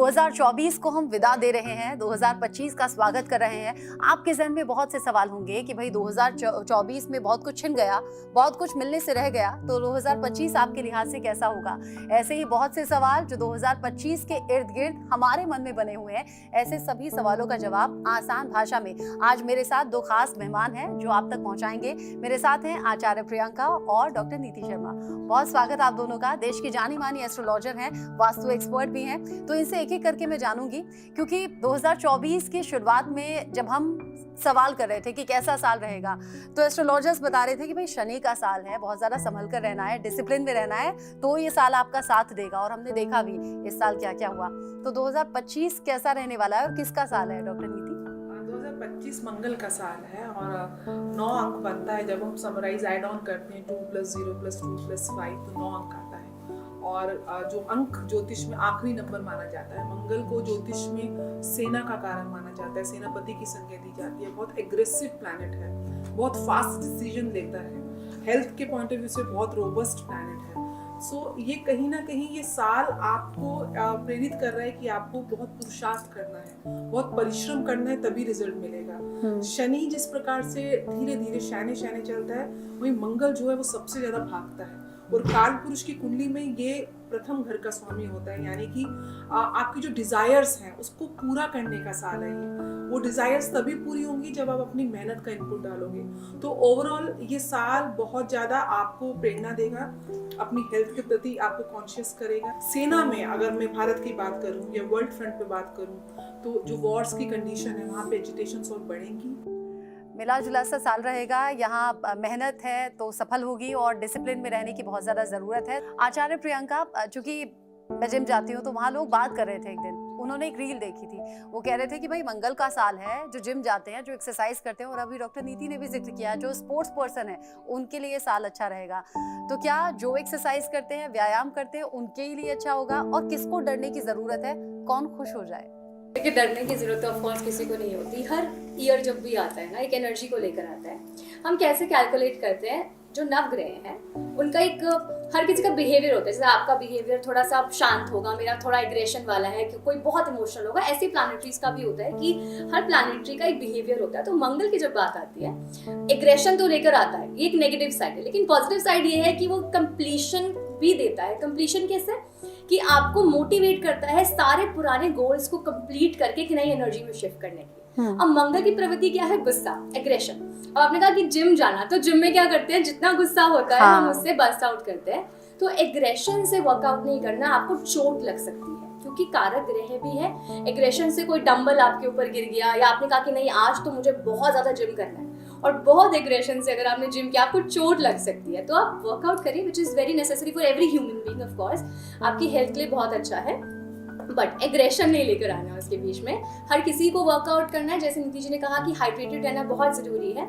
2024 को हम विदा दे रहे हैं, 2025 का स्वागत कर रहे हैं। आपके जहन में बहुत से सवाल होंगे कि भाई 2024 में बहुत कुछ छिन गया, बहुत कुछ मिलने से रह गया, तो 2025 आपके लिहाज से कैसा होगा। ऐसे ही बहुत से सवाल जो 2025 के इर्द गिर्द हमारे मन में बने हुए हैं, ऐसे सभी सवालों का जवाब आसान भाषा में आज मेरे साथ दो खास मेहमान हैं जो आप तक पहुंचाएंगे। मेरे साथ हैं आचार्य प्रियंका और डॉक्टर नीति शर्मा। बहुत स्वागत आप दोनों का। देश की जानी मानी एस्ट्रोलॉजर हैं, वास्तु एक्सपर्ट भी हैं, तो इनसे एक एक करके मैं जानूंगी, क्योंकि 2024 की शुरुआत में जब हम सवाल कर रहे थे कि कैसा साल रहेगा, तो एस्ट्रोलॉजर्स बता रहे थे कि भाई शनि का साल है, बहुत ज़्यादा संभल कर रहना है, डिसिप्लिन में रहना है, तो ये साल आपका साथ देगा। और हमने देखा भी इस साल क्या क्या हुआ। तो 2025 कैसा रहने वाला है और किसका साल है डॉक्टर नीति? 2025 मंगल का साल है और 9 अंक बनता है। जब हम समराइज ऐड ऑन करते हैं 2 + 0 + 2 + 5 तो 9 अंक आता है। और जो अंक ज्योतिष में आखिरी नंबर माना जाता है, मंगल को ज्योतिष में सेना का कारक माना जाता है, सेनापति की संज्ञा दी जाती है। बहुत एग्रेसिव प्लैनेट है, बहुत फास्ट डिसीजन लेता है, हेल्थ के पॉइंट ऑफ व्यू से बहुत रोबस्ट प्लैनेट है। सो ये कहीं ना कहीं ये साल आपको प्रेरित कर रहा है कि आपको बहुत पुरुषार्थ करना है, बहुत परिश्रम करना है, तभी रिजल्ट मिलेगा। शनि जिस प्रकार से धीरे धीरे शैने चलता है, वही मंगल जो है वो सबसे ज्यादा भागता है। और काल पुरुष की कुंडली में ये प्रथम घर का स्वामी होता है, यानी कि आपकी जो डिजायर्स हैं उसको पूरा करने का साल है ये। वो डिजायर्स तभी पूरी होंगी जब आप अपनी मेहनत का इनपुट डालोगे। तो ओवरऑल ये साल बहुत ज्यादा आपको प्रेरणा देगा, अपनी हेल्थ के प्रति आपको कॉन्शियस करेगा। सेना में अगर मैं भारत की बात करूं या वर्ल्ड फ्रंट पे बात करूं, तो जो वॉर्स की कंडीशन है वहाँ पे एजिटेशंस और बढ़ेंगी। मिला जुला सा साल रहेगा, यहाँ मेहनत है तो सफल होगी और डिसिप्लिन में रहने की बहुत ज़्यादा ज़रूरत है। आचार्य प्रियंका, चूँकि मैं जिम जाती हूँ तो वहाँ लोग बात कर रहे थे एक दिन, उन्होंने एक रील देखी थी, वो कह रहे थे कि भाई मंगल का साल है, जो जिम जाते हैं, जो एक्सरसाइज करते हैं, और अभी डॉक्टर नीति ने भी जिक्र किया जो स्पोर्ट्स पर्सन है उनके लिए साल अच्छा रहेगा। तो क्या जो एक्सरसाइज करते हैं, व्यायाम करते हैं, उनके लिए अच्छा होगा, और किसको डरने की ज़रूरत है, कौन खुश हो जाए? देखिए, डरने की जरूरत तो ऑफकोर्स किसी को नहीं होती। हर ईयर जब भी आता है ना, एक एनर्जी को लेकर आता है। हम कैसे कैलकुलेट करते हैं, जो नवग्रह हैं उनका एक हर किसी का बिहेवियर होता है। जैसे आपका बिहेवियर थोड़ा सा शांत होगा, मेरा थोड़ा एग्रेशन वाला है, कि कोई बहुत इमोशनल होगा। ऐसे प्लैनेटरीज का भी होता है कि हर प्लैनेटरी का एक बिहेवियर होता है। तो मंगल की जब बात आती है, एग्रेशन तो लेकर आता है, ये एक नेगेटिव साइड है, लेकिन पॉजिटिव साइड ये है कि वो कंप्लीशन भी देता है। कंप्लीशन कैसे? कि आपको मोटिवेट करता है सारे पुराने गोल्स को कंप्लीट करके एक नई एनर्जी में शिफ्ट करने के लिए। अब मंगल की प्रवृत्ति क्या है? गुस्सा, एग्रेशन। अब आपने कहा कि जिम जाना, तो जिम में क्या करते हैं, जितना गुस्सा होता है हम उससे बस्ट आउट करते हैं। तो एग्रेशन से वर्कआउट नहीं करना, आपको चोट लग सकती है, क्योंकि कारक ग्रह भी है। एग्रेशन से कोई डंबल आपके ऊपर गिर गया, या आपने कहा कि नहीं आज तो मुझे बहुत ज्यादा जिम करना है, और बहुत एग्रेशन से अगर आपने जिम किया, आपको चोट लग सकती है। तो आप वर्कआउट करिए, which is very necessary for every human being. Of course आपकी हेल्थ के लिए बहुत अच्छा है, बट एग्रेशन नहीं लेकर आना है उसके बीच में। हर किसी को वर्कआउट करना है। जैसे नीति जी ने कहा कि हाइड्रेटेड रहना बहुत जरूरी है।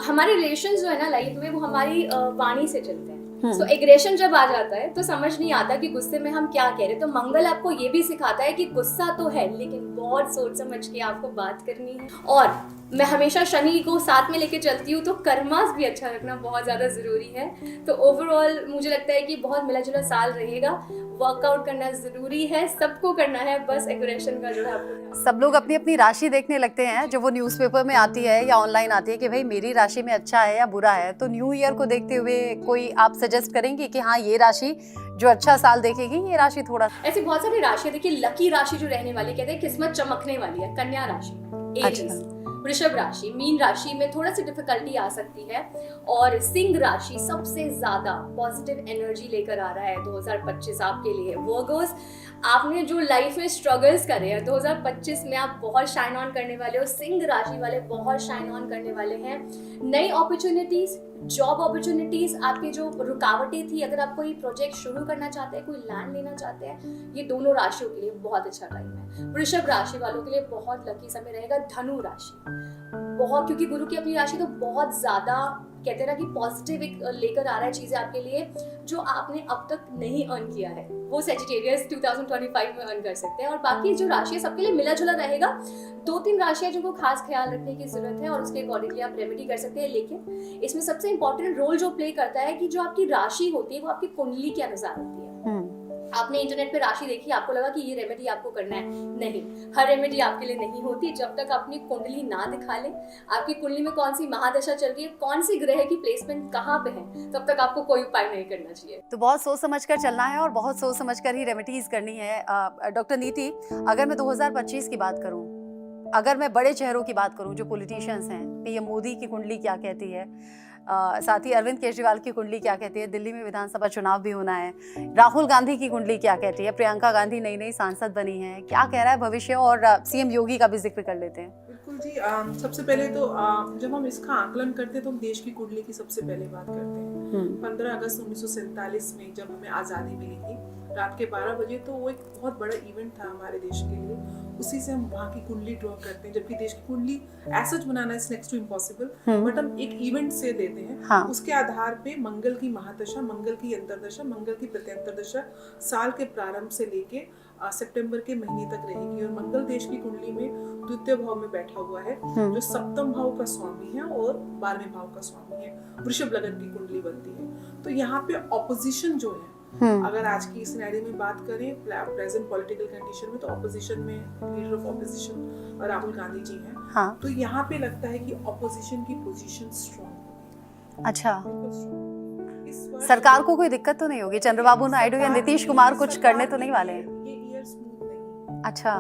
हमारे रिलेशन जो है ना लाइफ में, वो हमारी वाणी से चलते हैं। तो एग्रेशन जब आ जाता है तो समझ नहीं आता कि गुस्से में हम क्या कह रहे हैं। तो मंगल आपको ये भी सिखाता है कि गुस्सा तो है, लेकिन बहुत सोच समझ के आपको बात करनी है। और मैं हमेशा शनि को साथ में लेके चलती हूँ, तो कर्मास भी अच्छा रखना बहुत ज़्यादा ज़रूरी है। तो ओवरऑल मुझे लगता है कि बहुत मिला जुला साल रहेगा। वर्कआउट करना ज़रूरी है, सबको करना है, बस एग्रेशन का जो है आपको। सब लोग अपनी अपनी राशि देखने लगते हैं, जो वो न्यूज़पेपर में आती है या ऑनलाइन आती है कि भाई मेरी राशि में अच्छा है या बुरा है। तो न्यू ईयर को देखते हुए कोई आप सजेस्ट करेंगे कि हाँ ये राशि जो अच्छा साल देखेगी, ये राशि थोड़ा? ऐसी बहुत सारी राशि है। देखिए, लकी राशि जो रहने वाली, कहते हैं किस्मत चमकने वाली है, कन्या राशि, एरीज, वृषभ राशि, मीन राशि में थोड़ा सी डिफिकल्टी आ सकती है, और सिंह राशि सबसे ज्यादा पॉजिटिव एनर्जी लेकर आ रहा है 2025 आपके लिए। वर्गोस, आपने जो लाइफ में स्ट्रगल्स करे हैं 2025 में आप बहुत शाइन ऑन करने वाले हो। सिंह राशि वाले बहुत शाइन ऑन करने वाले हैं। नई अपॉर्चुनिटीज, जॉब अपॉर्चुनिटीज, आपकी जो रुकावटें थी, अगर आप कोई प्रोजेक्ट शुरू करना चाहते हैं, कोई लैंड लेना चाहते हैं, ये दोनों राशियों के लिए बहुत अच्छा टाइम है। वृषभ राशि वालों के लिए बहुत लकी समय रहेगा। धनु राशि बहुत, क्योंकि गुरु की अपनी राशि तो बहुत ज्यादा कहते हैं ना कि पॉजिटिव एक लेकर आ रहा है चीजें आपके लिए, जो आपने अब तक नहीं अर्न किया है, वो सेजिटेरियस 2025 में अर्न कर सकते हैं। और बाकी जो राशि है सबके लिए मिला जुला रहेगा। 2-3 राशियां जिनको खास ख्याल रखने की जरूरत है, और उसके अकॉर्डिंगली आप रेमेडी कर सकते हैं। लेकिन इसमें सबसे इंपॉर्टेंट रोल जो प्ले करता है कि जो आपकी राशि होती है वो आपकी कुंडली के अनुसार होती है। आपने इंटरनेट पे राशि देखी, आपको लगा कि ये रेमेडी आपको करना है, नहीं, हर रेमेडी आपके लिए नहीं होती। जब तक अपनी कुंडली ना दिखा ले, आपकी कुंडली में कौन सी महादशा चल रही है, कौन सी ग्रह की प्लेसमेंट कहाँ पे है, तब तक आपको कोई उपाय नहीं करना चाहिए। तो बहुत सोच समझ कर चलना है और बहुत सोच समझ कर ही रेमेडीज करनी है। डॉक्टर नीति, अगर मैं 2025 की बात करूं, अगर मैं बड़े चेहरों की बात करूं जो पॉलिटिशियंस हैं, पीएम मोदी की कुंडली क्या कहती है, साथ ही अरविंद केजरीवाल की कुंडली क्या कहती है, दिल्ली में विधानसभा चुनाव भी होना है, राहुल गांधी की कुंडली क्या कहती है, प्रियंका गांधी नई नई सांसद बनी है, क्या कह रहा है भविष्य, और सीएम योगी का भी जिक्र कर लेते हैं। बिल्कुल जी, सबसे पहले तो जब हम इसका आकलन करते हैं तो हम देश की कुंडली की सबसे पहले बात करते हैं। 15 अगस्त 1947 में जब हमें आज़ादी मिली थी रात के 12 बजे, तो वो एक बहुत बड़ा इवेंट था हमारे देश के लिए। उसी से हम वहाँ की कुंडली ड्रॉ करते हैं, जबकि देश की कुंडली एज सच बनाना is next to impossible, but हम एक इवेंट से देते हैं। हाँ। उसके आधार पे मंगल की महादशा, मंगल की अंतरदशा, मंगल की प्रत्यंतरदशा साल के प्रारंभ से लेके सितंबर के महीने तक रहेगी। और मंगल देश की कुंडली में द्वितीय भाव में बैठा हुआ है, जो सप्तम भाव का स्वामी है और 12वें भाव का स्वामी है। वृषभ लगन की कुंडली बनती है। तो यहाँ पे ऑपोजिशन जो है, अगर आज की सिनेरियो में बात करें प्रेजेंट पॉलिटिकल कंडीशन में, तो ऑपोजिशन में leader of opposition Rahul Gandhi ji हैं। हाँ। तो यहाँ पे लगता है कि ऑपोजिशन की पोजीशन स्ट्रांग। अच्छा, सरकार को कोई दिक्कत तो नहीं होगी, चंद्रबाबू नायडू या नीतीश कुमार कुछ करने तो नहीं वाले हैं? ये ईयर स्मूथ नहीं। अच्छा,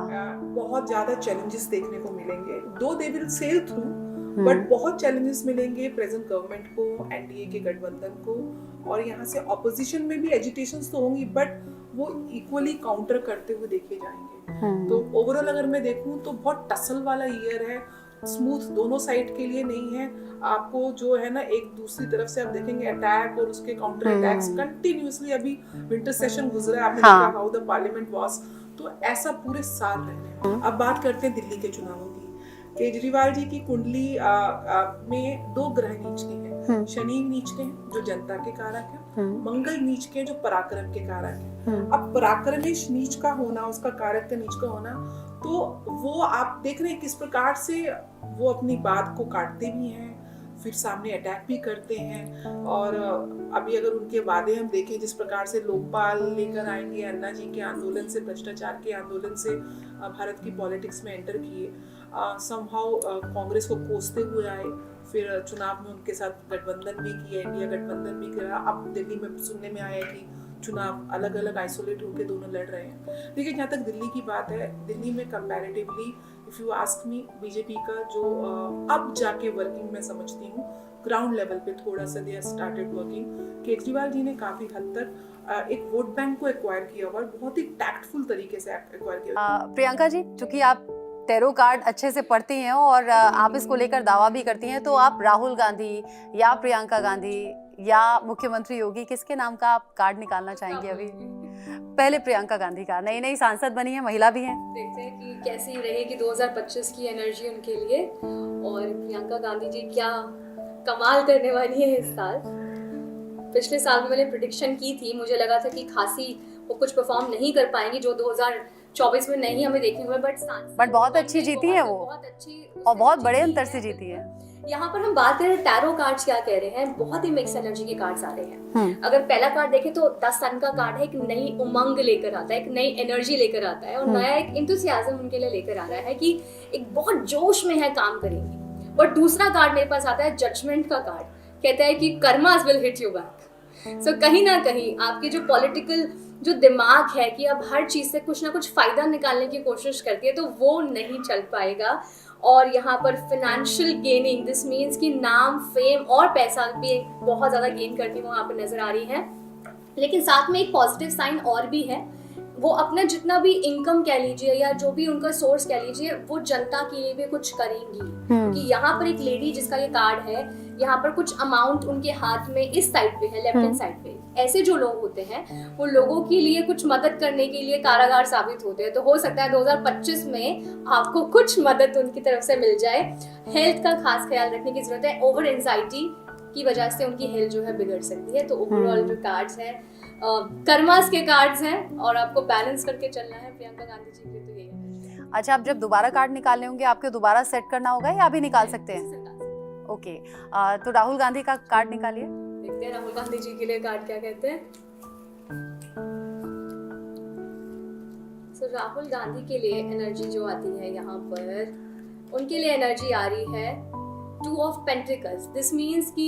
बहुत ज्यादा चैलेंजेस देखने को मिलेंगे, though they will sail through, but बहुत चैलेंजेस मिलेंगे प्रेजेंट गवर्नमेंट को, एनडीए के गठबंधन को, और यहाँ से ऑपोजिशन में भी एजिटेशंस तो होंगी, बट वो इक्वली काउंटर करते हुए देखे जाएंगे। तो ओवरऑल अगर मैं देखूं तो बहुत टसल वाला ईयर है, स्मूथ दोनों साइड के लिए नहीं है। आपको जो है ना, एक दूसरी तरफ से आप देखेंगे अटैक और उसके काउंटर अटैक्स कंटिन्यूअसली। अभी विंटर सेशन गुजरा है, आपने देखा हाउ द पार्लियामेंट वाज, तो ऐसा पूरे साल रहने वाला। अब बात करते हैं दिल्ली के चुनावों की। केजरीवाल जी की कुंडली में 2 ग्रह नीच के हैं। शनि नीच के हैं जो जनता के कारक है, मंगल नीच के हैं जो पराक्रम के कारक है। अब पराक्रमेश नीच का होना, उसका कारक का नीच का होना, तो वो आप देख रहे हैं किस प्रकार से वो अपनी बात को काटते भी हैं, फिर सामने अटैक भी करते हैं। और अभी अगर उनके वादे हम देखें, जिस प्रकार से लोकपाल लेकर आएंगे, अन्ना जी के आंदोलन से, भ्रष्टाचार के आंदोलन से भारत की पॉलिटिक्स में एंटर किए, समहाउ कांग्रेस को कोसते हुए आए, फिर चुनाव में उनके साथ गठबंधन भी किया, इंडिया गठबंधन भी किया। अब दिल्ली में सुनने में आया कि चुनाव अलग अलग आइसोलेट होकर दोनों लड़ रहे हैं। लेकिन जहाँ तक दिल्ली की बात है, दिल्ली में comparatively if you ask me, BJP का जो अब जाके वर्किंग मैं समझती हूँ, ग्राउंड लेवल पे थोड़ा सा they started working. Kejriwal ji ने काफी हद तक एक वोट बैंक को एक्वायर किया हुआ, बहुत ही टैक्टफुल तरीके से एक्वायर किया। प्रियंका जी, चूंकि आप टैरो कार्ड अच्छे से पढ़ती हैं और आप इसको लेकर दावा भी करती हैं, तो आप राहुल गांधी या प्रियंका गांधी या मुख्यमंत्री योगी, किसके नाम का आप कार्ड निकालना चाहेंगे अभी? पहले प्रियंका गांधी का, नई नई सांसद बनी है, महिला भी हैं। देखते हैं कि कैसी रहेगी 2025 की एनर्जी उनके लिए, और प्रियंका गांधी जी क्या कमाल करने वाली है इस साल। पिछले साल में मैंने प्रेडिक्शन की थी, मुझे लगा था कि खासी वो कुछ परफॉर्म नहीं कर पाएंगी जो 2024 में नहीं हमें देखने को मिला, बट बहुत अच्छी जीती है वो, बहुत अच्छी और बहुत बड़े अंतर से जीती है। यहाँ पर हम बात करें टैरो कार्ड्स क्या कह रहे हैं, बहुत ही मिक्स एनर्जी के कार्ड्स आ रहे हैं। अगर पहला कार्ड देखें तो 10 सन का कार्ड है, एक नई उमंग लेकर आता है, एक नई एनर्जी लेकर आता है, और नया एक इंथुसियाज्म उनके लिए लेकर आ रहा है कि एक बहुत जोश में है, काम करेंगे। और दूसरा कार्ड मेरे पास आता है जजमेंट का कार्ड, कहता है कि karmas will hit you back. So कहीं ना कहीं आपकी जो पॉलिटिकल जो दिमाग है कि अब हर चीज से कुछ ना कुछ फायदा निकालने की कोशिश करती है, तो वो नहीं चल पाएगा। और यहाँ पर फाइनेंशियल गेनिंग, दिस मीन्स कि नाम, फेम और पैसा भी बहुत ज़्यादा गेन करती वो यहाँ पर नजर आ रही है। लेकिन साथ में एक पॉजिटिव साइन और भी है, वो अपना जितना भी इनकम कह लीजिए या जो भी उनका सोर्स कह लीजिए, वो जनता के लिए भी कुछ करेंगी। क्योंकि यहाँ पर एक लेडी जिसका ये कार्ड है, यहाँ पर कुछ अमाउंट उनके हाथ में इस साइड पे है, लेफ्ट हैंड साइड पे। ऐसे जो लोग होते हैं वो लोगों के लिए कुछ मदद करने के लिए कारागार साबित होते हैं। तो हो सकता है 2025 में आपको कुछ मदद उनकी तरफ से मिल जाए। हेल्थ का खास ख्याल रखने की जरूरत है, ओवर एंजाइटी की वजह से उनकी हेल्थ जो है बिगड़ सकती है। तो ओवरऑल जो कार्ड्स हैं कर्मास के कार्ड्स हैं, और आपको बैलेंस करके चलना है। प्रियंका गांधी जी के लिए तो यही है। अच्छा, अब जब दोबारा कार्ड निकालने होंगे आपको दोबारा सेट करना होगा या अभी निकाल सकते हैं? ओके, तो राहुल गांधी का कार्ड निकालिए। देखते हैं राहुल गांधी जी के लिए कार्ड क्या कहते हैं। तो राहुल गांधी के लिए एनर्जी जो आती है यहाँ पर, उनके लिए एनर्जी आ रही है 2 ऑफ पेंटिकल्स। दिस मीन्स कि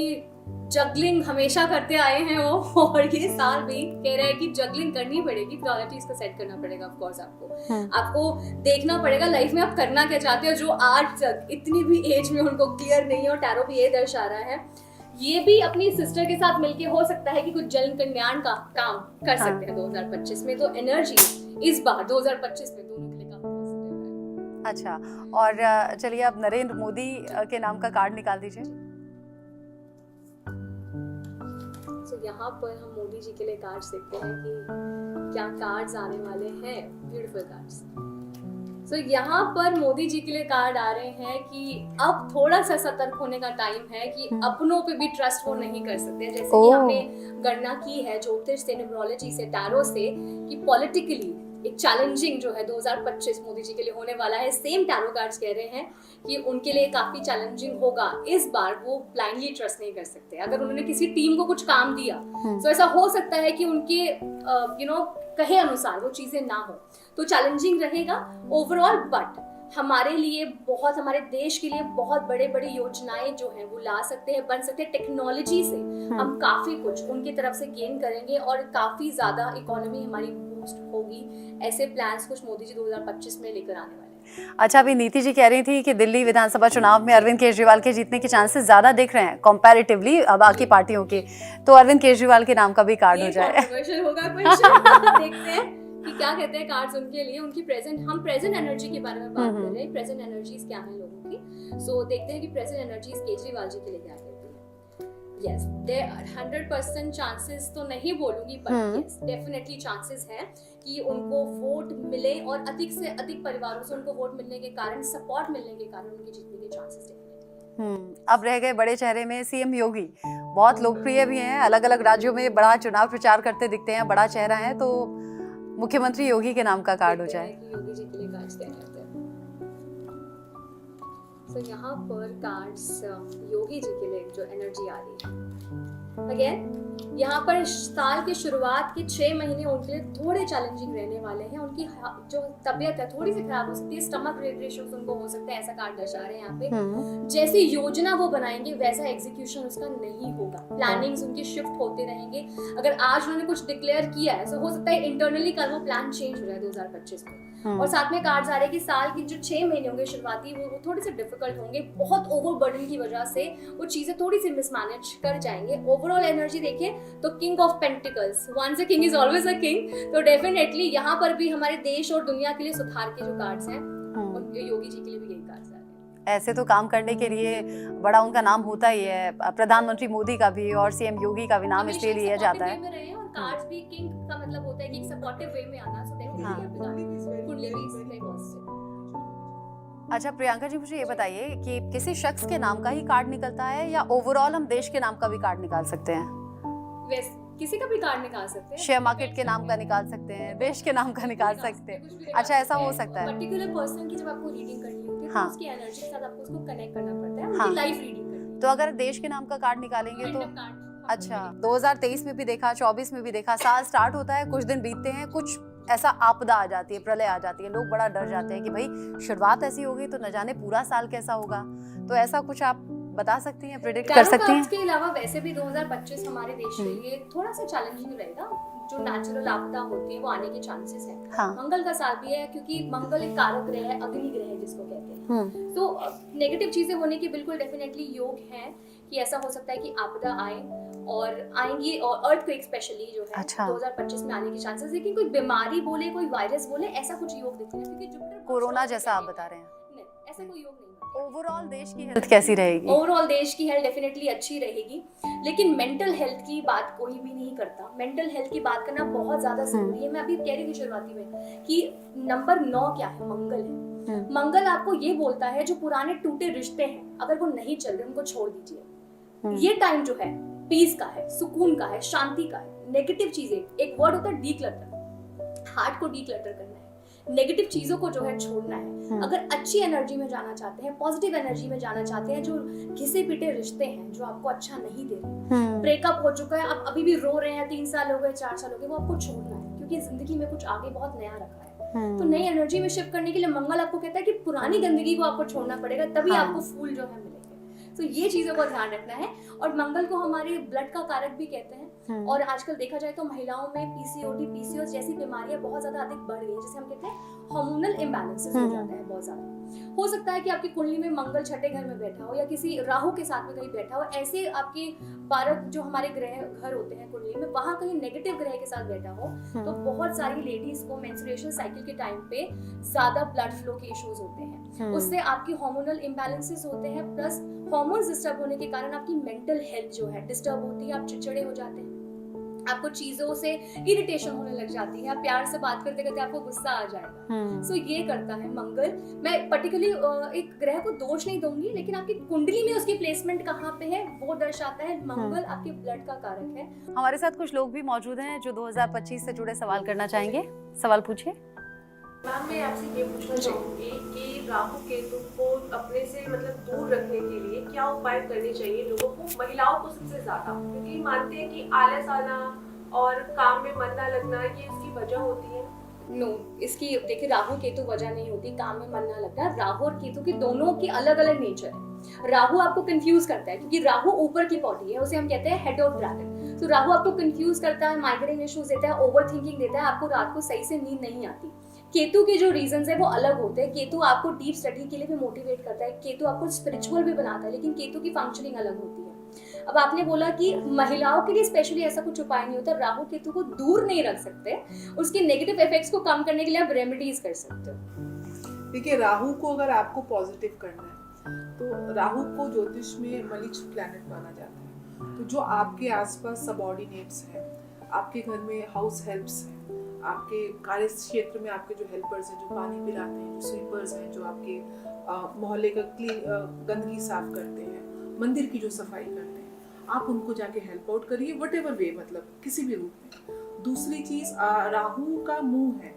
जगलिंग हमेशा करते आए हैं वो, और ये साल भी कह रहे हैं कि जगलिंग करनी पड़ेगी, प्रायोरिटीज को सेट करना पड़ेगा। ऑफ कोर्स आपको देखना पड़ेगा लाइफ में आप करना क्या चाहते हो, जो आज तक इतनी भी एज में उनको क्लियर नहीं है। और टैरो भी ये दर्शा रहा है, ये भी अपनी सिस्टर के साथ मिलके हो सकता है कि कुछ जन कल्याण का काम कर सकते हैं 2025 में। तो एनर्जी इस बार 2025 में दोनों के लिए काफी पॉजिटिव है। अच्छा, और चलिए अब नरेंद्र मोदी के नाम का कार्ड निकाल दीजिए। तो यहाँ पर हम मोदी जी के लिए कार्ड्स देखते हैं कि क्या कार्ड्स आने वाले हैं। Beautiful cards. तो यहाँ पर मोदी जी के लिए कार्ड आ रहे हैं कि अब थोड़ा सा सतर्क होने का टाइम है कि अपनों पे भी ट्रस्ट वो नहीं कर सकते। जैसे कि हमने गणना की है ज्योतिष से, न्यूमरोलॉजी से, टैरो से, कि पॉलिटिकली एक चैलेंजिंग जो है 2025 मोदी जी के लिए होने वाला है। सेम टैरो कार्ड्स कह रहे हैं कि उनके लिए काफी चैलेंजिंग होगा इस बार। वो ब्लाइंडली ट्रस्ट नहीं कर सकते। अगर उन्होंने किसी टीम को कुछ काम दिया तो ऐसा हो सकता है कि उनके कहे अनुसार वो चीजें ना हो, तो चैलेंजिंग रहेगा ओवरऑल। बट हमारे लिए बहुत, हमारे देश के लिए बहुत बड़े बड़े योजनाएं जो हैं वो ला सकते हैं, बन सकते हैं। टेक्नोलॉजी से हम काफी कुछ उनकी तरफ से गेन करेंगे और काफी ज्यादा इकोनॉमी हमारी बूस्ट होगी। ऐसे प्लान्स कुछ मोदी जी 2025 में लेकर आने वाले हैं। अच्छा, अभी नीति जी कह रही थी कि दिल्ली विधानसभा चुनाव में अरविंद केजरीवाल के जीतने के चांसेस ज्यादा दिख रहे हैं कंपैरेटिवली बाकी पार्टियों के, तो अरविंद केजरीवाल के नाम का भी कार्ड हो जाए। कंट्रोवर्शियल होगा क्वेश्चन। देखते हैं कि क्या कहते हैं कार्ड्स उनके लिए। उनकी हम प्रेजेंट एनर्जी के बारे में बात कर रहे हैं, प्रेजेंट एनर्जीज क्या है लोगों की। सो देखते हैं कि प्रेजेंट एनर्जीज केजरीवाल जी के लिए क्या कहती है। यस, देयर आर 100% चांसेस तो नहीं बोलूंगी, पर यस डेफिनेटली चांसेस हैं कि उनको वोट मिले, और अधिक से अधिक परिवारों से उनको वोट मिलने के कारण, सपोर्ट मिलने के कारण उनके जीतने के चांसेस डेफिनेटली। अब रह गए बड़े चेहरे में सीएम योगी। बहुत लोकप्रिय भी हैं, अलग अलग राज्यों में बड़ा चुनाव प्रचार करते दिखते हैं, बड़ा चेहरा है, तो मुख्यमंत्री योगी के नाम का कार्ड हो जाए। योगी जी के लिए कार्ड्स क्या कहते हैं। तो यहाँ पर कार्ड्स योगी जी के लिए जो एनर्जी आ रही है, अगेन यहाँ पर साल की शुरुआत के 6 महीने उनके लिए थोड़े चैलेंजिंग रहने वाले हैं। उनकी जो तबीयत है थोड़ी सी खराब हो सकती है, स्टमक इश्यूज उनको हो सकता है, ऐसा कार्ड दर्शा रहे हैं यहाँ पे। जैसी योजना वो बनाएंगे वैसा एग्जीक्यूशन उसका नहीं होगा। प्लानिंग्स उनके शिफ्ट होते रहेंगे। अगर आज उन्होंने कुछ डिक्लेयर किया है तो हो सकता है इंटरनली कल वो प्लान चेंज हो जाए 2025 में। और साथ में कार्ड्स आ रहे हैं कि साल के जो 6 महीने होंगे शुरुआती, वो थोड़े से डिफिकल्ट होंगे। बहुत ओवरबर्डन की वजह से वो चीजें थोड़ी सी मिसमैनेज कर जाएंगे। ओवरऑल एनर्जी देखिए तो king of pentacles, once a king is always a king. तो डेफिनेटली यहाँ पर भी हमारे देश और दुनिया के लिए सुधार के जो कार्ड्स हैं, उनके योगी जी के लिए भी यही कार्ड्स आ रहे हैं। ऐसे तो काम करने के लिए बड़ा उनका नाम होता ही है, प्रधानमंत्री मोदी का भी और सीएम योगी का भी नाम इसलिए लिया जाता है। और कार्ड्स भी किंग का मतलब होता है कि एक सपोर्टिव वे में आना। सो डेफिनेटली कुंडली भी इसमें पॉजिटिव। अच्छा प्रियंका जी, मुझे ये बताइए कि किसी शख्स के नाम का ही कार्ड निकलता है या ओवरऑल हम देश के नाम का भी कार्ड निकाल सकते हैं? वैसे किसी का भी कार्ड निकाल सकते हैं, शेयर मार्केट के नाम का निकाल सकते हैं, देश के नाम का निकाल सकते हैं। अच्छा, ऐसा हो सकता है। पर्टिकुलर पर्सन की जब आपको रीडिंग करनी होती है तो उसकी एनर्जी के साथ आपको उसको कनेक्ट करना पड़ता है, उनकी लाइफ रीडिंग करनी है। तो अगर देश के नाम का कार्ड निकालेंगे तो अच्छा, 2023 में भी देखा, 24 में भी देखा, साल स्टार्ट होता है, कुछ दिन बीतते हैं, कुछ ऐसा आपदा आ जाती है, प्रलय आ जाती है, लोग बड़ा डर जाते हैं कि भाई शुरुआत ऐसी होगी तो न जाने पूरा साल कैसा होगा। तो ऐसा कुछ आप बता सकती हैं, प्रेडिक्ट कर सकती हैं? इसके अलावा वैसे भी 2025 हमारे देश के लिए थोड़ा सा चैलेंजिंग रहेगा। जो नेचुरल आपदा होती है वो आने के चांसेस हैं। हाँ। मंगल का साल भी है, क्योंकि मंगल एक कारक ग्रह है, अग्नि ग्रह है जिसको कहते हैं। तो नेगेटिव चीजें होने की बिल्कुल डेफिनेटली योग है कि ऐसा हो सकता है कि आपदा आए और आएंगी, और अर्थक्वेक स्पेशली जो है 2025 में आने के चांसेस। लेकिन कोई बीमारी बोले, कोई वायरस बोले, ऐसा कुछ योग दिखते हैं, क्योंकि जुपिटर कोरोना जैसा आप बता रहे हैं। नहीं, ऐसा कोई योग नहीं। ओवरऑल देश की हेल्थ कैसी रहेगी? ओवरऑल देश की हेल्थ डेफिनेटली अच्छी रहेगी, लेकिन मेंटल हेल्थ की बात कोई भी नहीं करता। मेंटल हेल्थ की बात करना बहुत ज्यादा जरूरी है। मैं अभी कह रही थी शुरुआती में कि नंबर 9 क्या है? मंगल है। मंगल आपको ये बोलता है जो पुराने टूटे रिश्ते हैं, अगर वो नहीं चल रहे उनको छोड़ दीजिए। ये टाइम जो है पीस का है, सुकून का है, शांति का है। नेगेटिव चीजें, एक वर्ड होता है डीक्लटर, हार्ट को डीक्लटर करना है, नेगेटिव चीजों को जो है छोड़ना है। अगर अच्छी एनर्जी में जाना चाहते हैं, पॉजिटिव एनर्जी में जाना चाहते हैं, जो घिसे पिटे रिश्ते हैं जो आपको अच्छा नहीं दे रहे, ब्रेकअप हो चुका है, आप अभी भी रो रहे हैं, 3 साल हो गए, 4 साल हो गए, वो आपको छोड़ना है, क्योंकि जिंदगी में कुछ आगे बहुत नया रखा है। तो नई एनर्जी में शिफ्ट करने के लिए मंगल आपको कहता है कि पुरानी गंदगी को आपको छोड़ना पड़ेगा, तभी हाँ। आपको फूल जो है मिलेंगे। तो ये चीजों का ध्यान रखना है। और मंगल को हमारे ब्लड का कारक भी कहते हैं। और आजकल देखा जाए तो महिलाओं में पीसीओडी, पीसीओएस जैसी बीमारियां बहुत ज्यादा अधिक बढ़ गई हैं, जिसे हम कहते हैं हार्मोनल इम्बैलेंसेस हो जाते हैं बहुत ज्यादा। हो सकता है कि आपकी कुंडली में मंगल छठे घर में बैठा हो या किसी राहु के साथ में कहीं बैठा हो, ऐसे आपके 12 जो हमारे ग्रह घर होते हैं कुंडली में, वहां कहीं नेगेटिव ग्रह के साथ बैठा हो, तो बहुत सारी लेडीज को मेंस्ट्रुएशन साइकिल के टाइम पे ज्यादा ब्लड फ्लो के इश्यूज होते हैं। उससे आपकी हार्मोनल इम्बैलेंसेस होते हैं, प्लस हार्मोन्स डिस्टर्ब होने के कारण आपकी मेंटल हेल्थ जो है डिस्टर्ब होती है, आप चिड़चिड़े हो जाते हैं, आपको चीजों से इरिटेशन होने लग जाती है, आप प्यार से बात करते करते आपको गुस्सा आ जाएगा। सो ये करता है मंगल। मैं पर्टिकुलरली एक ग्रह को दोष नहीं दूंगी, लेकिन आपकी कुंडली में उसकी प्लेसमेंट कहाँ पे है वो दर्शाता है। मंगल आपके ब्लड का कारक है। हमारे साथ कुछ लोग भी मौजूद हैं जो 2025 से जुड़े सवाल करना चाहेंगे। सवाल पूछिए। मैम, मैं आपसे ये पूछना चाहूंगी कि राहु केतु को अपने से मतलब दूर रखने के लिए क्या उपाय करने चाहिए लोगों को, महिलाओं को सबसे ज्यादा, क्योंकि मानते हैं कि आलस आना और काम में मन ना लगना ये इसकी वजह होती है। नो, इसकी देखिए राहु केतु वजह नहीं होती काम में मन ना लगना। राहु और केतु की दोनों की अलग अलग नेचर है। राहु आपको कंफ्यूज करता है, क्योंकि राहु ऊपर की बॉडी है, उसे हम कहते हैं हेड ऑफ ड्रैगन। तो राहु आपको कंफ्यूज करता है, माइग्रेन इश्यूज देता है, ओवर थिंकिंग देता है, आपको रात को सही से नींद नहीं आती। केतु के जो रीजंस है वो अलग होते हैं। केतु आपको डीप स्टडी के लिए भी मोटिवेट करता है, केतु आपको स्पिरिचुअल भी बनाता है, लेकिन केतु की फंक्शनिंग अलग होती है। अब आपने बोला कि महिलाओं के लिए स्पेशली ऐसा कुछ उपाय नहीं होता, राहु केतु को दूर नहीं रख सकते, उसके नेगेटिव इफेक्ट्स को कम करने के लिए आप रेमेडीज कर सकते हो। देखिए, राहु को अगर आपको पॉजिटिव करना है तो राहु को ज्योतिष में मलिच प्लैनेट माना जाता है। तो जो आपके आसपास सबऑर्डिनेट्स हैं, आपके घर में हाउस हेल्प्स हैं, आपके कार्य क्षेत्र में आपके जो हेल्पर्स हैं, जो पानी पिलाते हैं, जो स्वीपर्स हैं, जो आपके मोहल्ले का गंदगी साफ करते हैं, मंदिर की जो सफाई करते हैं, आप उनको जाके हेल्प आउट करिए, व्हाटएवर वे, मतलब किसी भी रूप में। दूसरी चीज, राहु का मुंह है,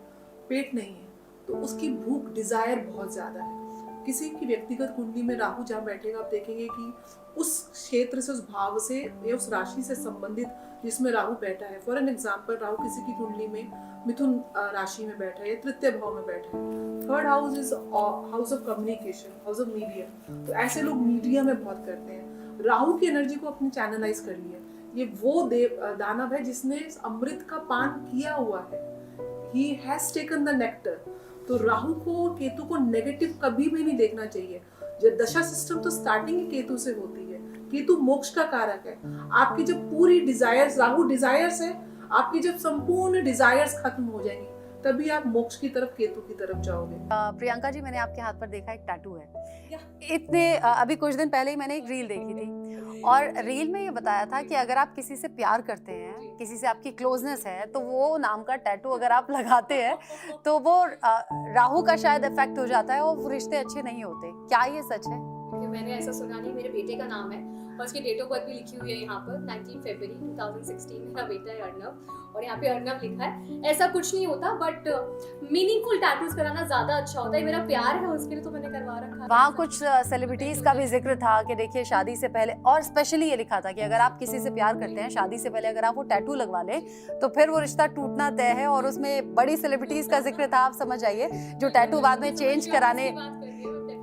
पेट नहीं है, तो उसकी भूख, डिजायर बहुत ज्यादा है। किसी की व्यक्तिगत कुंडली में राहु जहाँ बैठेगा, आप देखेंगे कि उस क्षेत्र से, उस भाव से या उस राशि से संबंधित जिसमें राहु बैठा है, फॉर एन एग्जाम्पल राहु किसी की कुंडली में मिथुन राशि में बैठा है या तृतीय भाव में बैठा है, third house is house of communication, house of media, तो ऐसे लोग मीडिया में बहुत करते हैं। राहु की एनर्जी को अपने चैनलाइज कर लिया। ये वो दानव है जिसने इस अमृत का पान किया हुआ है, he has taken the nectar. तो राहु को, केतु को नेगेटिव कभी भी नहीं देखना चाहिए। जो दशा सिस्टम तो स्टार्टिंग ही केतु से होती है। केतु मोक्ष का कारक है। आपकी जब पूरी डिजायर्स, राहु डिजायर्स है, आपकी जब संपूर्ण डिजायर्स खत्म हो जाएंगी, तभी आप मोक्ष की तरफ, केतु की तरफ जाओगे। प्रियंका जी, मैंने आपके हाथ पर देखा एक टैटू है। इतने अभी कुछ दिन पहले ही मैंने एक रील देखी थी, और रील में ये बताया था कि अगर आप किसी से प्यार करते हैं, किसी से आपकी क्लोजनेस है, तो वो नाम का टैटू अगर आप लगाते हैं तो वो राहु का शायद इफेक्ट हो जाता है और वो रिश्ते अच्छे नहीं होते। क्या ये सच है? मैंने ऐसा सुना नहीं। मेरे बेटे का नाम है और उसकी डेट ऑफ बर्थ भी लिखी हुई है यहाँ पर, 19 फरवरी 2016। मेरा बेटा है अर्नव, और यहाँ पे अर्नव लिखा है। ऐसा कुछ नहीं होता, बट मीनिंगफुल टैटूज कराना ज्यादा अच्छा होता है। मेरा प्यार है उसके लिए, तो मैंने करवा रखा है। वहाँ कुछ सेलिब्रिटीज का भी जिक्र था कि देखिए शादी से पहले, और स्पेशली ये लिखा था कि अगर आप किसी से प्यार करते हैं, शादी से पहले अगर आप वो टैटू लगवा लें तो फिर वो रिश्ता टूटना तय है। और उसमें बड़ी सेलिब्रिटीज का जिक्र था, आप समझ जाइए, जो टैटू बाद में चेंज कराने,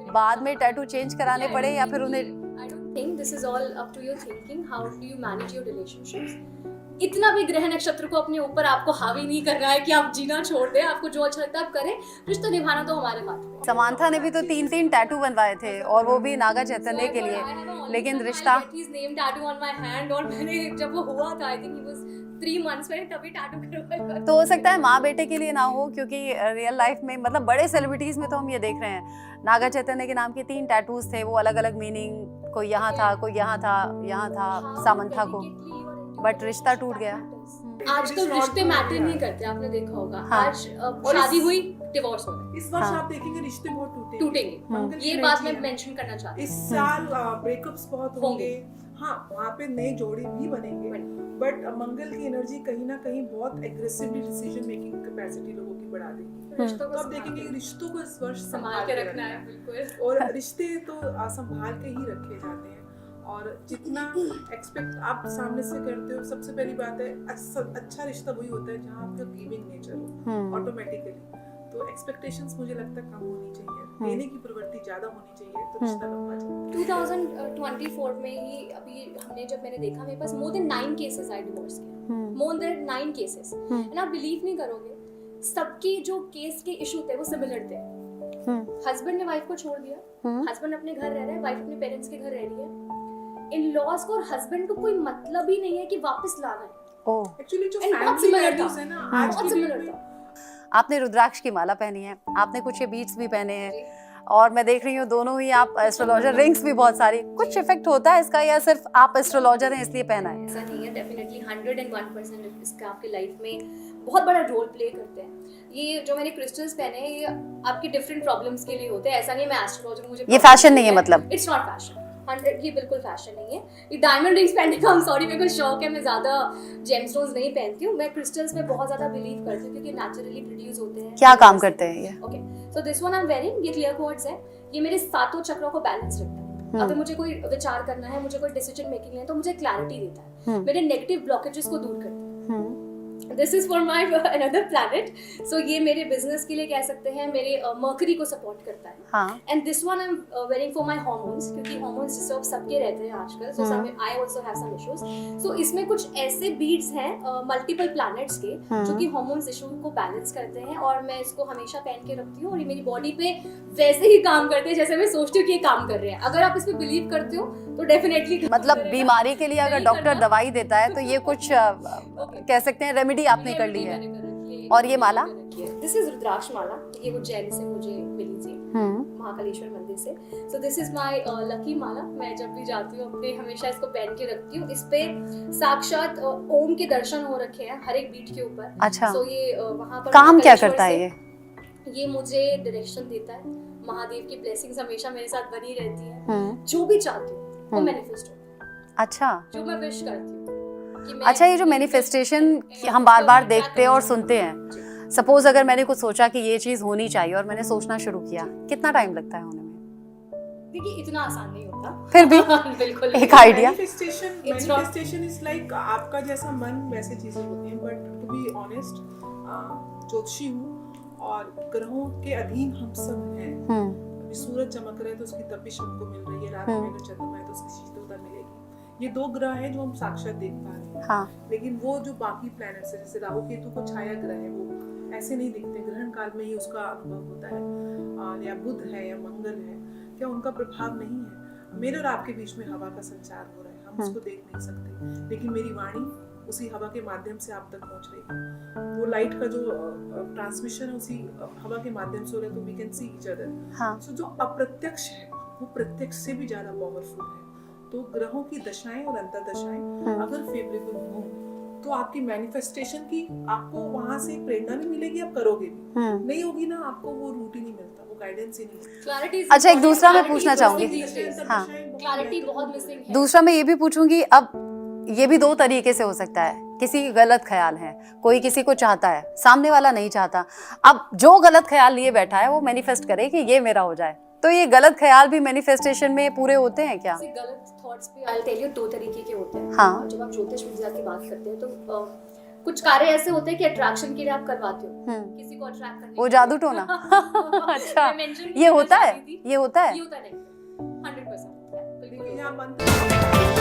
बाद में टैटू चेंज कराने पड़े या फिर उन्हें। I don't think this is all up to your thinking. How do you manage your relationships? इतना भी ग्रह नक्षत्र को अपने ऊपर आपको हावी नहीं करना है कि आप जीना छोड़ दें। आपको जो अच्छा लगता है आप करें, रिश्ता निभाना तो हमारे हाथ में। समांथा ने भी तो 3 टैटू बनवाए थे, और वो भी नागा चैतन्य के लिए, लेकिन रिश्ता। Name tattoo on my hand, और मैंने जब वो हुआ था, I think he was 3 months में, तभी टैटू करवाया। तो हो सकता है माँ बेटे के लिए ना हो, क्योंकि रियल लाइफ में, मतलब बड़े सेलिब्रिटीज में तो हम ये देख रहे हैं, नागा चैतन्य के नाम के 3 टैटूज थे। वो अलग अलग मीनिंग, कोई यहाँ था, कोई यहाँ था, यहाँ था सामंथा को, बट रिश्ता टूट गया। आजकल रिश्ते मैटर नहीं करते, आपने देखा होगा। हाँ। आज शादी हुई, डिवोर्स हो गए। इस वर्ष हाँ। आप देखेंगे रिश्ते बहुत टूटेंगे। ये बात मैं मेंशन करना चाहती हूँ। इस साल ब्रेकअप्स बहुत होंगे। हाँ, वहाँ पे नए जोड़े भी बनेंगे, बट मंगल की एनर्जी कहीं ना कहीं बहुत एग्रेसिवली डिसीजन मेकिंग कैपेसिटी लोगों की बढ़ा देगी। रिश्तों तो आप देखेंगे कि रिश्तों को इस वर्ष संभाल के रखना है, बिल्कुल। और रिश्ते तो संभाल के ही रखे जाते हैं, और जितना एक्सपेक्ट आप सामने से करते हो, सबसे पहली बात है अच्छा रिश्ता वही होता है जहाँ आपका गिविंग नेचर हो ऑटोमेटिकली। तो एक्सपेक्टेशंस मुझे लगता है कम होनी चाहिए, देने की प्रवृत्ति ज्यादा होनी चाहिए, तो रिश्ता लंबा चलता है। 2024 में ही अभी हमने जब मैंने देखा मेरे पास मोर देन 9 केसेस आए डिवोर्स के, मोर देन 9 केसेस, एंड आप बिलीव नहीं करोगे सबकी जो केस के इशू थे वो सिमिलर थे। हस्बैंड ने वाइफ को छोड़ दिया, हस्बैंड अपने घर रह रहा है, वाइफ अपने पेरेंट्स के घर रह रही है, इन लॉज को और हस्बैंड को कोई मतलब ही नहीं है कि वापस लाना है। एक्चुअली जो And बहुत फैमिली similar वैल्यूज था। है ना बहुत आज की similar डेट में, था। आपने रुद्राक्ष की माला पहनी है, आपने कुछ ये बीट्स भी पहने हैं, और मैं देख रही हूँ दोनों ही आप एस्ट्रोलॉजर, रिंग्स भी बहुत सारी, कुछ इफेक्ट होता है इसका या सिर्फ आप एस्ट्रोलॉजर हैं इसलिए पहना है? ऐसा नहीं है, डेफिनेटली 101% इसका आपके लाइफ में बहुत बड़ा रोल प्ले करते हैं। ये जो मैंने क्रिस्टल्स पहने हैं ये आपकी डिफरेंट प्रॉब्लम्स के लिए होते हैं, ऐसा नहीं है मैं एस्ट्रोलॉजर हूं मुझे ये फैशन नहीं है मतलब? इट्स नॉट फैशन, 100 ये बिल्कुल फैशन नहीं है। ये डायमंड रिंग्स पहनने का सॉरी मेरे को शौक है, मैं ज्यादा जेमस्टोन्स नहीं पहनती हूँ, मैं क्रिस्टल्स में बहुत ज्यादा बिलीव करती हूँ क्योंकि नेचुरली प्रोड्यूस होते हैं। क्या काम करते हैं ये? Okay, so this one I am wearing, ये क्लियर क्वार्ट्ज है, ये मेरे सातों चक्रों को बैलेंस रखता है। अगर मुझे कोई विचार करना है, मुझे कोई डिसीजन मेकिंग है तो मुझे क्लैरिटी देता है, मेरे नेगेटिव ब्लॉकेजेस को दूर करता है। This is for my another planet, so ये मेरे बिजनेस के लिए कह सकते हैं, मेरे मर्करी को सपोर्ट करता है। हाँ। And this one I am wearing for my hormones, क्योंकि हार्मोन्स डिस्टर्ब सबके रहते हैं आजकल, so I also have some issues. So इसमें कुछ ऐसे बीड्स हैं मल्टीपल प्लैनेट्स के जो कि हार्मोन्स इशू को बैलेंस करते हैं, और मैं इसको हमेशा पहन के रखती हूँ और ये मेरी बॉडी पे वैसे ही काम करते हैं जैसे मैं सोचती हूँ कि ये काम कर रहे हैं। अगर आप इस पे बिलीव करते हो तो डेफिनेटली मतलब बीमारी के लिए अगर डॉक्टर दवाई देता है तो ये कुछ कह सकते हैं रेमेडी आपने कर ली है। और ये माला? दिस इज रुद्राक्ष माला, ये उज्जैन से मुझे मिली थी, महाकालेश्वर मंदिर से। So this is my lucky mala, मैं जब भी जाती हूँ अपने हमेशा इसको पहन के रखती हूँ। इस पे साक्षात ओम के दर्शन हो रखे हैं हर एक बीट के ऊपर। अच्छा। सो ये वहाँ पर काम क्या महाकालेश्वर करता है से ये मुझे डायरेक्शन देता है, महादेव की ब्लेसिंग्स हमेशा मेरे साथ बनी रहती है, जो भी चाहती हूँ वो मैनिफेस्ट होता है। अच्छा, जो मैं विश करती हूँ कि मैं अच्छा, ये जो मैनिफेस्टेशन हम बार बार देखते हैं और सुनते हैं, सपोज अगर मैंने कुछ सोचा कि ये चीज होनी चाहिए और मैंने सोचना शुरू किया, कितना टाइम लगता है होने में? देखिए इतना आसान नहीं होता, फिर भी बिल्कुल एक आइडिया। मैनिफेस्टेशन इज लाइक आपका जैसा मन वैसे चीजें होती हैं, बट टू बी ऑनेस्ट ज्योतिषी हूँ और ग्रहों के अधीन हम सब हैं। अभी सूरज चमक रहा है तो उसकी तपिश हमको मिल रही है, रात में अगर चंद्रमा है तो उसकी शीतलता मिलेगी। ये 2 ग्रह हैं जो हम साक्षात देख पा रहे हैं। हाँ। लेकिन वो जो बाकी प्लैनेट्स है, जैसे राहु केतु को छाया ग्रह है, वो ऐसे नहीं दिखते, ग्रहण काल में ही उसका अनुभव होता है। या बुध है या मंगल है, क्या उनका प्रभाव नहीं है? मेरे और आपके बीच में हवा का संचार हो रहा है, हम उसको देख नहीं सकते, लेकिन मेरी वाणी उसी हवा के माध्यम से आप तक पहुंच रही है। वो लाइट का जो ट्रांसमिशन है उसी हवा के माध्यम से हो रहा है, तो we can see each other. So जो अप्रत्यक्ष है वो प्रत्यक्ष से भी ज्यादा पावरफुल है। तो ग्रहों की दशाएं और अंतर्दशाएं अगर फेवरेबल हो तो आपकी मैनिफेस्टेशन की आपको वहां से प्रेरणा भी मिलेगी, आप करोगे भी। नहीं होगी ना, आपको वो रूट ही नहीं मिलता, वो गाइडेंस ही नहीं मिलता। अच्छा, एक दूसरा मैं पूछना चाहूंगी। हाँ, क्लैरिटी बहुत मिसिंग है। दूसरा मैं ये भी पूछूंगी, अब ये भी 2 तरीके से हो सकता है, किसी की गलत ख्याल है, कोई किसी को चाहता है, सामने वाला नहीं चाहता। अब जो गलत ख्याल लिए बैठा है वो मैनिफेस्ट करे कि ये मेरा हो जाए, तो ये गलत ख्याल भी मैनिफेस्टेशन में पूरे होते हैं क्या? गलत थॉट्स भी आई टेल यू 2 तरीके के होते हैं। हाँ। जब आप ज्योतिष विद्या की बात करते हैं तो कुछ कार्य ऐसे होते हैं कि अट्रैक्शन के लिए आप करवाते हो, किसी को अट्रैक्ट करने, वो जादू टोना। अच्छा, ये होता है, ये होता है। ये होता है 100% होता है। यहाँ मंत्र